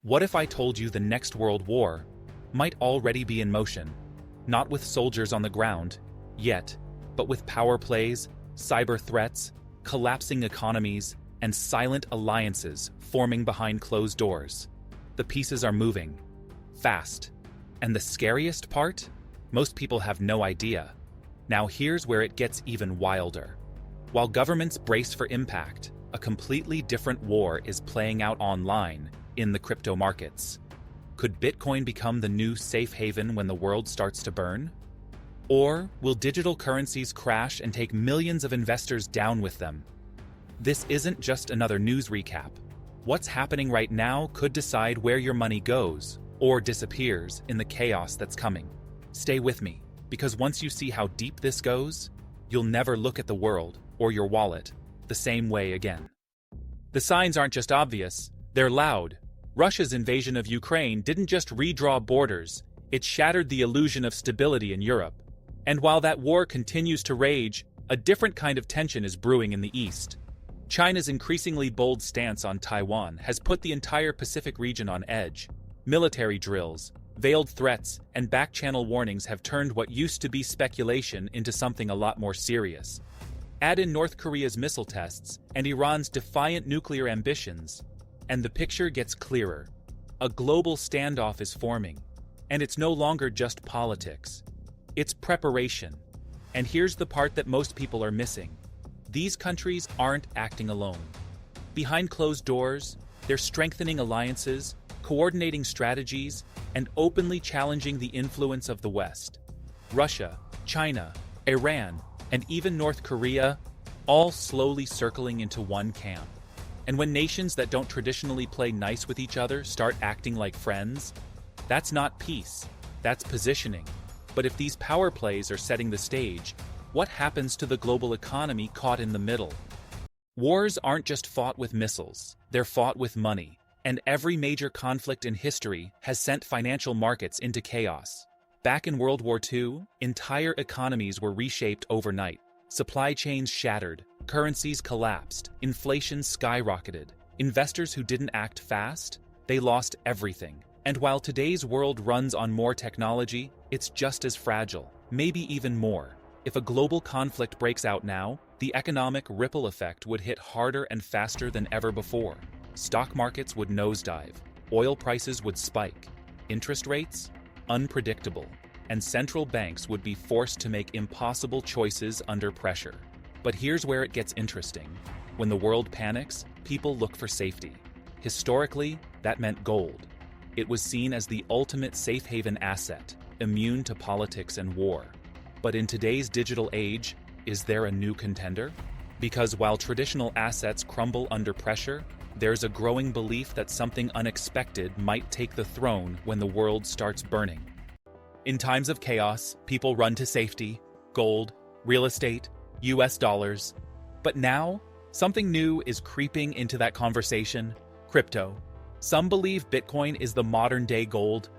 What if I told you the next world war might already be in motion? Not with soldiers on the ground, yet, but with power plays, cyber threats, collapsing economies, and silent alliances forming behind closed doors. The pieces are moving, fast. And the scariest part? Most people have no idea. Now here's where it gets even wilder. While governments brace for impact, a completely different war is playing out online in the crypto markets. Could Bitcoin become the new safe haven when the world starts to burn? Or will digital currencies crash and take millions of investors down with them? This isn't just another news recap. What's happening right now could decide where your money goes or disappears in the chaos that's coming. Stay with me, because once you see how deep this goes, you'll never look at the world or your wallet the same way again. The signs aren't just obvious, they're loud. Russia's invasion of Ukraine didn't just redraw borders, it shattered the illusion of stability in Europe. And while that war continues to rage, a different kind of tension is brewing in the East. China's increasingly bold stance on Taiwan has put the entire Pacific region on edge. Military drills, veiled threats, and back-channel warnings have turned what used to be speculation into something a lot more serious. Add in North Korea's missile tests and Iran's defiant nuclear ambitions, and the picture gets clearer. A global standoff is forming, and it's no longer just politics. It's preparation. And here's the part that most people are missing. These countries aren't acting alone. Behind closed doors, they're strengthening alliances, coordinating strategies, and openly challenging the influence of the West. Russia, China, Iran, and even North Korea, all slowly circling into one camp. And when nations that don't traditionally play nice with each other start acting like friends, that's not peace, that's positioning. But if these power plays are setting the stage, what happens to the global economy caught in the middle? Wars aren't just fought with missiles, they're fought with money. And every major conflict in history has sent financial markets into chaos. Back in World War II, entire economies were reshaped overnight. Supply chains shattered, currencies collapsed, inflation skyrocketed. Investors who didn't act fast, they lost everything. And while today's world runs on more technology, it's just as fragile, maybe even more. If a global conflict breaks out now, the economic ripple effect would hit harder and faster than ever before. Stock markets would nosedive, oil prices would spike, interest rates? Unpredictable, and central banks would be forced to make impossible choices under pressure. But here's where it gets interesting. When the world panics, people look for safety. Historically, that meant gold. It was seen as the ultimate safe haven asset, immune to politics and war. But in today's digital age, is there a new contender? Because while traditional assets crumble under pressure, there's a growing belief that something unexpected might take the throne when the world starts burning. In times of chaos, people run to safety, gold, real estate, US dollars. But now, something new is creeping into that conversation: crypto. Some believe Bitcoin is the modern-day gold,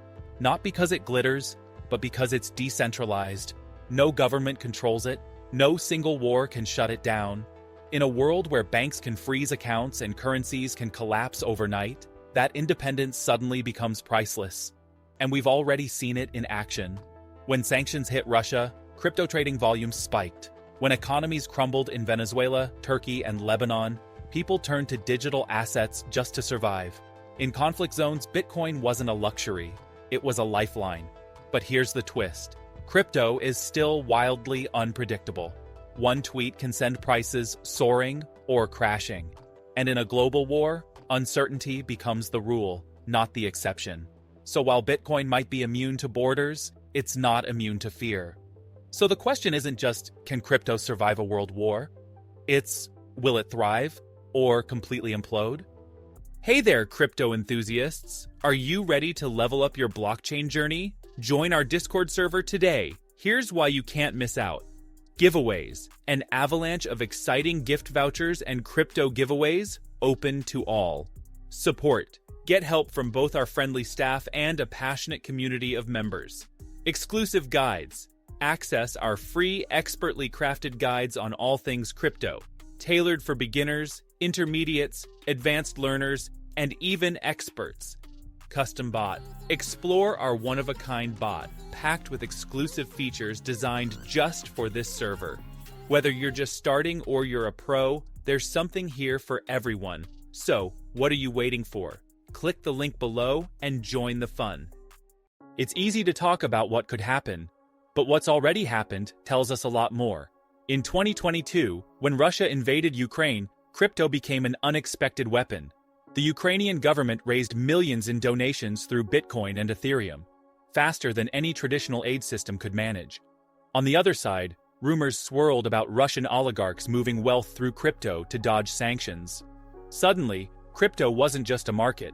not because it glitters, but because it's decentralized. No government controls it, no single war can shut it down. In a world where banks can freeze accounts and currencies can collapse overnight, that independence suddenly becomes priceless. And we've already seen it in action. When sanctions hit Russia, crypto trading volumes spiked. When economies crumbled in Venezuela, Turkey, and Lebanon, people turned to digital assets just to survive. In conflict zones, Bitcoin wasn't a luxury, it was a lifeline. But here's the twist. Crypto is still wildly unpredictable. One tweet can send prices soaring or crashing. And in a global war, uncertainty becomes the rule, not the exception. So while Bitcoin might be immune to borders, it's not immune to fear. So the question isn't just, can crypto survive a world war? It's, will it thrive or completely implode? Hey there, crypto enthusiasts! Are you ready to level up your blockchain journey? Join our Discord server today. Here's why you can't miss out. Giveaways, an avalanche of exciting gift vouchers and crypto giveaways open to all. Support, get help from both our friendly staff and a passionate community of members. Exclusive guides, access our free expertly crafted guides on all things crypto, tailored for beginners, intermediates, advanced learners, and even experts. Custom bot. Explore our one-of-a-kind bot, packed with exclusive features designed just for this server. Whether you're just starting or you're a pro, there's something here for everyone. So, what are you waiting for? Click the link below and join the fun. It's easy to talk about what could happen, but what's already happened tells us a lot more. In 2022, when Russia invaded Ukraine, crypto became an unexpected weapon. The Ukrainian government raised millions in donations through Bitcoin and Ethereum, faster than any traditional aid system could manage. On the other side, rumors swirled about Russian oligarchs moving wealth through crypto to dodge sanctions. Suddenly, crypto wasn't just a market,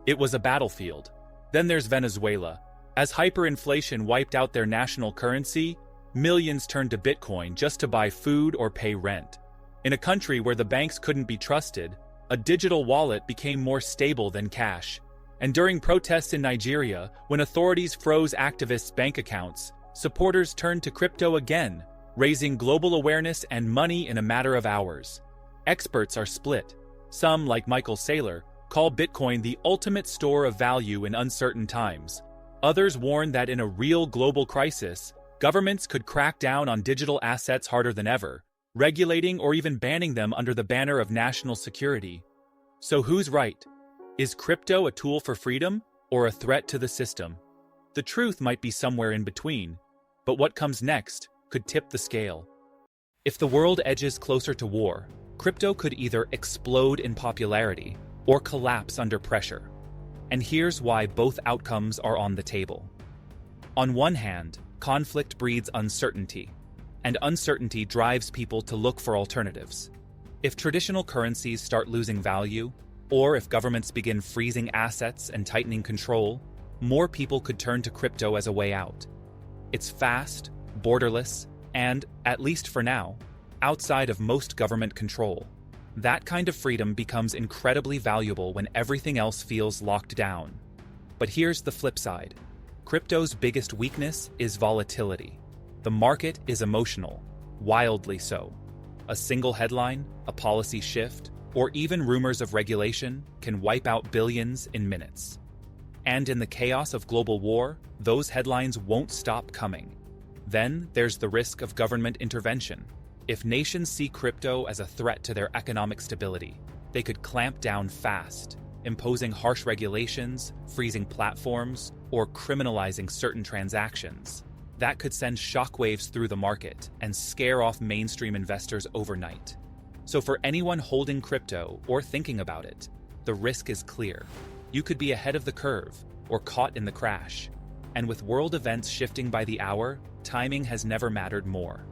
it was a battlefield. Then there's Venezuela. As hyperinflation wiped out their national currency, millions turned to Bitcoin just to buy food or pay rent. In a country where the banks couldn't be trusted, a digital wallet became more stable than cash. And during protests in Nigeria, when authorities froze activists' bank accounts, supporters turned to crypto again, raising global awareness and money in a matter of hours. Experts are split. Some, like Michael Saylor, call Bitcoin the ultimate store of value in uncertain times. Others warn that in a real global crisis, governments could crack down on digital assets harder than ever, regulating or even banning them under the banner of national security. So who's right? Is crypto a tool for freedom or a threat to the system? The truth might be somewhere in between, but what comes next could tip the scale. If the world edges closer to war, crypto could either explode in popularity or collapse under pressure. And here's why both outcomes are on the table. On one hand, conflict breeds uncertainty, and uncertainty drives people to look for alternatives. If traditional currencies start losing value, or if governments begin freezing assets and tightening control, more people could turn to crypto as a way out. It's fast, borderless, and, at least for now, outside of most government control. That kind of freedom becomes incredibly valuable when everything else feels locked down. But here's the flip side. Crypto's biggest weakness is volatility. The market is emotional, wildly so. A single headline, a policy shift, or even rumors of regulation can wipe out billions in minutes. And in the chaos of global war, those headlines won't stop coming. Then there's the risk of government intervention. If nations see crypto as a threat to their economic stability, they could clamp down fast, imposing harsh regulations, freezing platforms, or criminalizing certain transactions. That could send shockwaves through the market and scare off mainstream investors overnight. So for anyone holding crypto or thinking about it, the risk is clear. You could be ahead of the curve or caught in the crash. And with world events shifting by the hour, timing has never mattered more.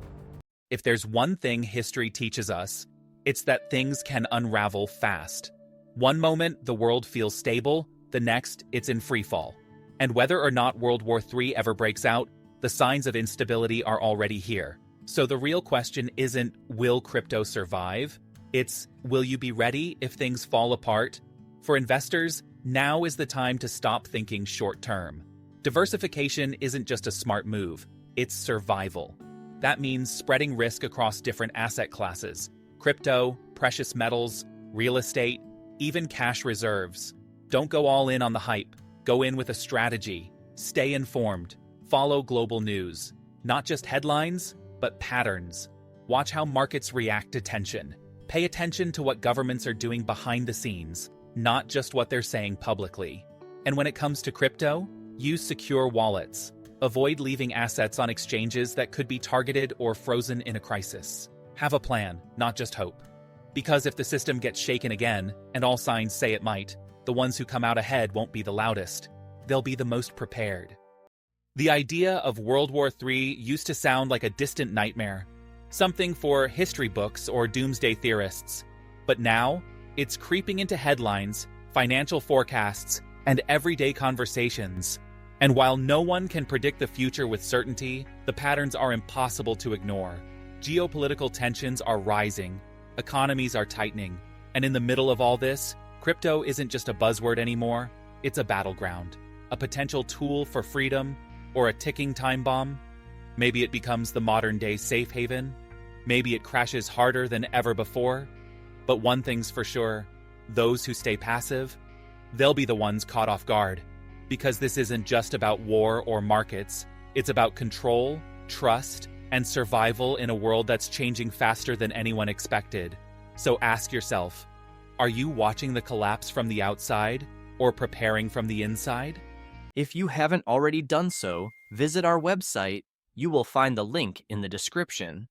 If there's one thing history teaches us, it's that things can unravel fast. One moment, the world feels stable, the next, it's in freefall. And whether or not World War III ever breaks out, the signs of instability are already here. So the real question isn't, will crypto survive? It's, will you be ready if things fall apart? For investors, now is the time to stop thinking short-term. Diversification isn't just a smart move, it's survival. That means spreading risk across different asset classes: crypto, precious metals, real estate, even cash reserves. Don't go all in on the hype. Go in with a strategy. Stay informed. Follow global news. Not just headlines, but patterns. Watch how markets react to tension. Pay attention to what governments are doing behind the scenes, not just what they're saying publicly. And when it comes to crypto, use secure wallets. Avoid leaving assets on exchanges that could be targeted or frozen in a crisis. Have a plan, not just hope. Because if the system gets shaken again, and all signs say it might, the ones who come out ahead won't be the loudest. They'll be the most prepared. The idea of World War III used to sound like a distant nightmare, something for history books or doomsday theorists. But now, it's creeping into headlines, financial forecasts, and everyday conversations. And while no one can predict the future with certainty, the patterns are impossible to ignore. Geopolitical tensions are rising, economies are tightening, and in the middle of all this, crypto isn't just a buzzword anymore, it's a battleground, a potential tool for freedom, or a ticking time bomb. Maybe it becomes the modern-day safe haven, maybe it crashes harder than ever before, but one thing's for sure, those who stay passive, they'll be the ones caught off guard. Because this isn't just about war or markets, it's about control, trust, and survival in a world that's changing faster than anyone expected. So ask yourself, are you watching the collapse from the outside or preparing from the inside? If you haven't already done so, visit our website. You will find the link in the description.